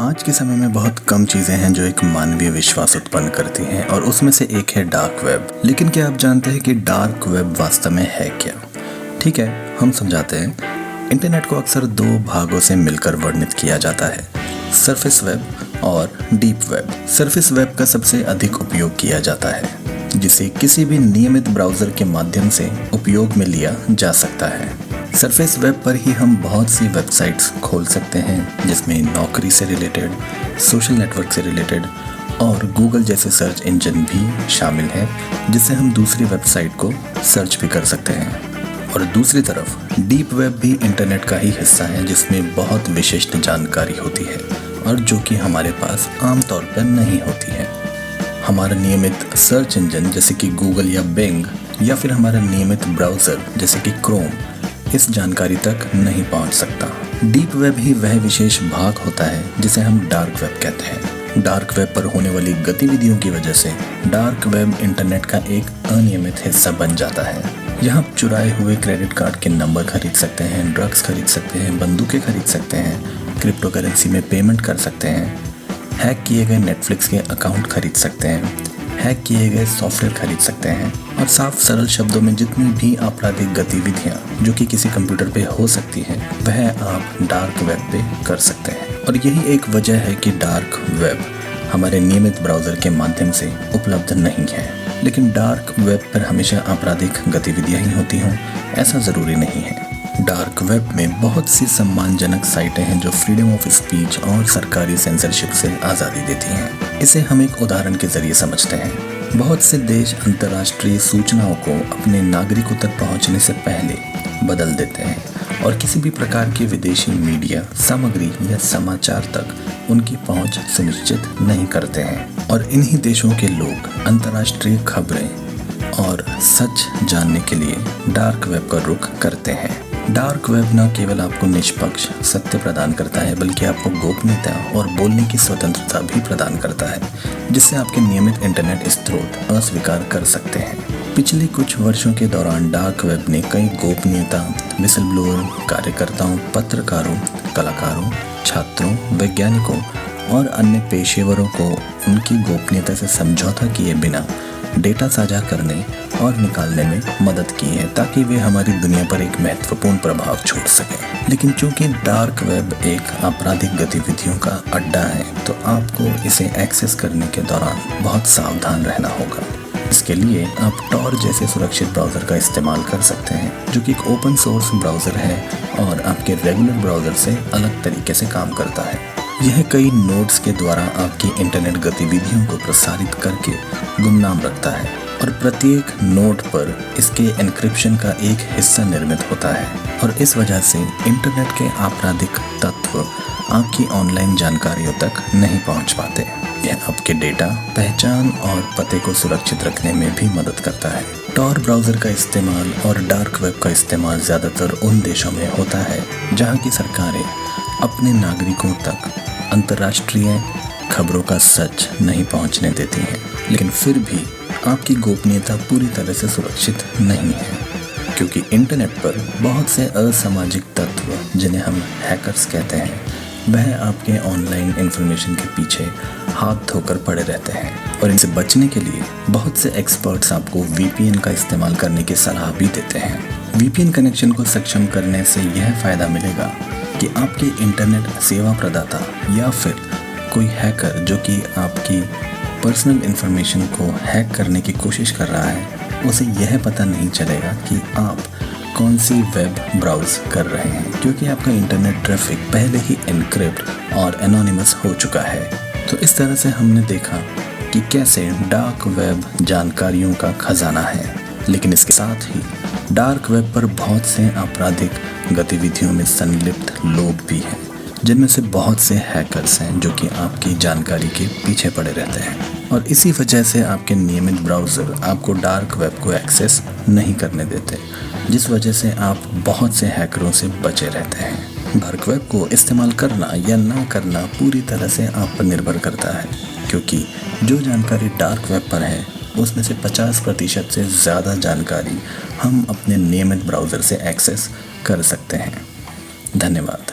आज के समय में बहुत कम चीज़ें हैं जो एक मानवीय विश्वास उत्पन्न करती हैं और उसमें से एक है डार्क वेब। लेकिन क्या आप जानते हैं कि डार्क वेब वास्तव में है क्या? ठीक है, हम समझाते हैं। इंटरनेट को अक्सर दो भागों से मिलकर वर्णित किया जाता है, सरफेस वेब और डीप वेब। सरफेस वेब का सबसे अधिक उपयोग किया जाता है, जिसे किसी भी नियमित ब्राउज़र के माध्यम से उपयोग में लिया जा सकता है। सरफेस वेब पर ही हम बहुत सी वेबसाइट्स खोल सकते हैं, जिसमें नौकरी से रिलेटेड, सोशल नेटवर्क से रिलेटेड और गूगल जैसे सर्च इंजन भी शामिल है, जिससे हम दूसरी वेबसाइट को सर्च भी कर सकते हैं। और दूसरी तरफ डीप वेब भी इंटरनेट का ही हिस्सा है, जिसमें बहुत विशिष्ट जानकारी होती है और जो कि हमारे पास आमतौर पर नहीं होती है। हमारा नियमित सर्च इंजन जैसे कि गूगल या बिंग या फिर हमारा नियमित ब्राउज़र जैसे कि क्रोम इस जानकारी तक नहीं पहुंच सकता। डीप वेब ही वह विशेष भाग होता है जिसे हम डार्क वेब कहते हैं। डार्क वेब पर होने वाली गतिविधियों की वजह से डार्क वेब इंटरनेट का एक अनियमित हिस्सा बन जाता है। यहाँ चुराए हुए क्रेडिट कार्ड के नंबर खरीद सकते हैं, ड्रग्स खरीद सकते हैं, बंदूकें खरीद सकते हैं, क्रिप्टो करेंसी में पेमेंट कर सकते हैं, हैक किए गए नेटफ्लिक्स के अकाउंट खरीद सकते हैं, हैक किए गए सॉफ्टवेयर खरीद सकते हैं और साफ सरल शब्दों में जितनी भी आपराधिक गतिविधियां जो कि किसी कंप्यूटर पे हो सकती हैं, वह आप डार्क वेब पे कर सकते हैं। और यही एक वजह है कि डार्क वेब हमारे नियमित ब्राउज़र के माध्यम से उपलब्ध नहीं है। लेकिन डार्क वेब पर हमेशा आपराधिक गतिविधियां ही होती हों, ऐसा ज़रूरी नहीं है। डार्क वेब में बहुत सी सम्मानजनक साइटें हैं जो फ्रीडम ऑफ स्पीच और सरकारी सेंसरशिप से आज़ादी देती हैं। इसे हम एक उदाहरण के जरिए समझते हैं। बहुत से देश अंतर्राष्ट्रीय सूचनाओं को अपने नागरिकों तक पहुंचने से पहले बदल देते हैं और किसी भी प्रकार के विदेशी मीडिया सामग्री या समाचार तक उनकी पहुंच सुनिश्चित नहीं करते हैं। और इन्हीं देशों के लोग अंतर्राष्ट्रीय खबरें और सच जानने के लिए डार्क वेब का रुख करते हैं। डार्क वेब न केवल आपको निष्पक्ष सत्य प्रदान करता है, बल्कि आपको गोपनीयता और बोलने की स्वतंत्रता भी प्रदान करता है, जिससे आपके नियमित इंटरनेट स्रोत अस्वीकार कर सकते हैं। पिछले कुछ वर्षों के दौरान डार्क वेब ने कई गोपनीयता, विसल ब्लोअर, कार्यकर्ताओं, पत्रकारों, कलाकारों, छात्रों, वैज्ञानिकों और अन्य पेशेवरों को उनकी गोपनीयता से समझौता किए बिना डेटा साझा करने और निकालने में मदद की है, ताकि वे हमारी दुनिया पर एक महत्वपूर्ण प्रभाव छोड़ सकें। लेकिन चूंकि डार्क वेब एक आपराधिक गतिविधियों का अड्डा है, तो आपको इसे एक्सेस करने के दौरान बहुत सावधान रहना होगा। इसके लिए आप टॉर जैसे सुरक्षित ब्राउज़र का इस्तेमाल कर सकते हैं, जो कि एक ओपन सोर्स ब्राउज़र है और आपके रेगुलर ब्राउज़र से अलग तरीके से काम करता है। यह कई नोड्स के द्वारा आपकी इंटरनेट गतिविधियों को प्रसारित करके गुमनाम रखता है और प्रत्येक नोड पर इसके एन्क्रिप्शन का एक हिस्सा निर्मित होता है। और इस वजह से इंटरनेट के आपराधिक तत्व आपकी ऑनलाइन जानकारियों तक नहीं पहुंच पाते। यह आपके डेटा, पहचान और पते को सुरक्षित रखने में भी मदद करता है। टॉर ब्राउज़र का इस्तेमाल और डार्क वेब का इस्तेमाल ज़्यादातर उन देशों में होता है जहाँ की सरकारें अपने नागरिकों तक अंतर्राष्ट्रीय खबरों का सच नहीं पहुंचने देती हैं। लेकिन फिर भी आपकी गोपनीयता पूरी तरह से सुरक्षित नहीं है, क्योंकि इंटरनेट पर बहुत से असामाजिक तत्व, जिन्हें हम हैकर्स कहते हैं, वह आपके ऑनलाइन इन्फॉर्मेशन के पीछे हाथ धोकर पड़े रहते हैं। और इनसे बचने के लिए बहुत से एक्सपर्ट्स आपको VPN का इस्तेमाल करने की सलाह भी देते हैं। VPN कनेक्शन को सक्षम करने से यह फ़ायदा मिलेगा कि आपके इंटरनेट सेवा प्रदाता या फिर कोई हैकर जो कि आपकी पर्सनल इन्फॉर्मेशन को हैक करने की कोशिश कर रहा है, उसे यह पता नहीं चलेगा कि आप कौन सी वेब ब्राउज़ कर रहे हैं, क्योंकि आपका इंटरनेट ट्रैफिक पहले ही एनक्रिप्ट और एनोनिमस हो चुका है। तो इस तरह से हमने देखा कि कैसे डार्क वेब जानकारियों का खजाना है। लेकिन इसके साथ ही डार्क वेब पर बहुत से आपराधिक गतिविधियों में संलिप्त लोग भी हैं, जिनमें से बहुत से हैकर्स हैं जो कि आपकी जानकारी के पीछे पड़े रहते हैं। और इसी वजह से आपके नियमित ब्राउज़र आपको डार्क वेब को एक्सेस नहीं करने देते, जिस वजह से आप बहुत से हैकरों से बचे रहते हैं। डार्क वेब को इस्तेमाल करना या ना करना पूरी तरह से आप पर निर्भर करता है, क्योंकि जो जानकारी डार्क वेब पर है उसमें से 50% से ज़्यादा जानकारी हम अपने नियमित ब्राउज़र से एक्सेस कर सकते हैं। धन्यवाद।